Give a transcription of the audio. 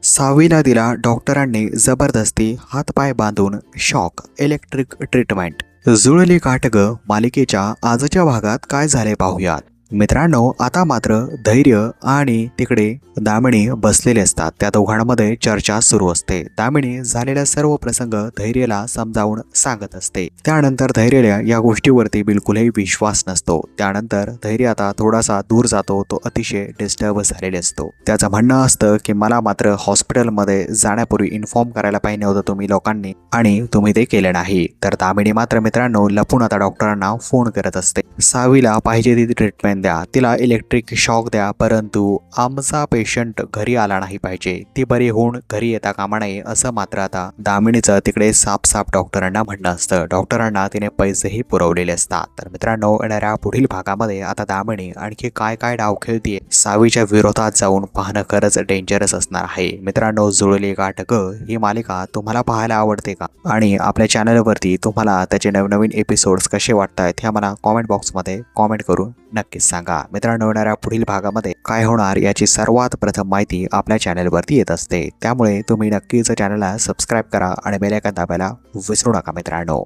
सहावीला दिला डॉक्टरांनी जबरदस्ती हातपाय बांधून शॉक इलेक्ट्रिक ट्रीटमेंट। जुळली गाठ ग मालिकेच्या आजच्या भागात काय झाले पाहूयात। मित्रांनो, आता मात्र धैर्य आणि तिकडे दामिनी बसलेले असतात। त्या दोघांमध्ये चर्चा सुरू असते। दामिनी झालेला सर्व प्रसंग धैर्यला समजावून सांगत असते। त्यानंतर धैर्यला या गोष्टीवरती बिलकुलही विश्वास नसतो। त्यानंतर धैर्य आता थोडासा दूर जातो। तो अतिशय डिस्टर्ब झालेला असतो। त्याचं म्हणणं असतं की मला मात्र हॉस्पिटलमध्ये जाण्यापूर्वी इन्फॉर्म करायला पाहिजे होतं तुम्ही लोकांनी, आणि तुम्ही ते केलं नाही। तर दामिनी मात्र मित्रांनो लपून आता डॉक्टरांना फोन करत असते। सहावीला पाहिजे ती ट्रीटमेंट द्या, तिला इलेक्ट्रिक शॉक द्या, परंतु आमचा पेशंट घरी आला नाही पाहिजे, ती बरी होऊन घरी येता कामा नये, असं मात्र आता दामिनीचं तिकडे साफ डॉक्टरांना म्हणणं असतं। डॉक्टरांना तिने पैसेही पुरवलेले असतात। तर मित्रांनो, येणाऱ्या पुढील भागामध्ये आता दामिनी आणखी काय काय डाव खेळतीये सहावीच्या विरोधात जाऊन पाहणं खरंच डेंजरस असणार आहे। मित्रांनो, जुळली गाठ ग ही मालिका तुम्हाला पाहायला आवडते का? आणि आपल्या चॅनलवरती तुम्हाला त्याचे नवनवीन एपिसोड्स कसे वाटतायत हे मला कॉमेंट बॉक्समध्ये कॉमेंट करून नक्कीच सांगा। मित्रांनो, येणाऱ्या पुढील भागामध्ये काय होणार याची सर्वात प्रथम माहिती आपल्या चॅनलवरती येत असते। त्यामुळे तुम्ही नक्कीच चॅनलला सबस्क्राईब करा आणि बेल आयकॉन दाबायला विसरू नका मित्रांनो।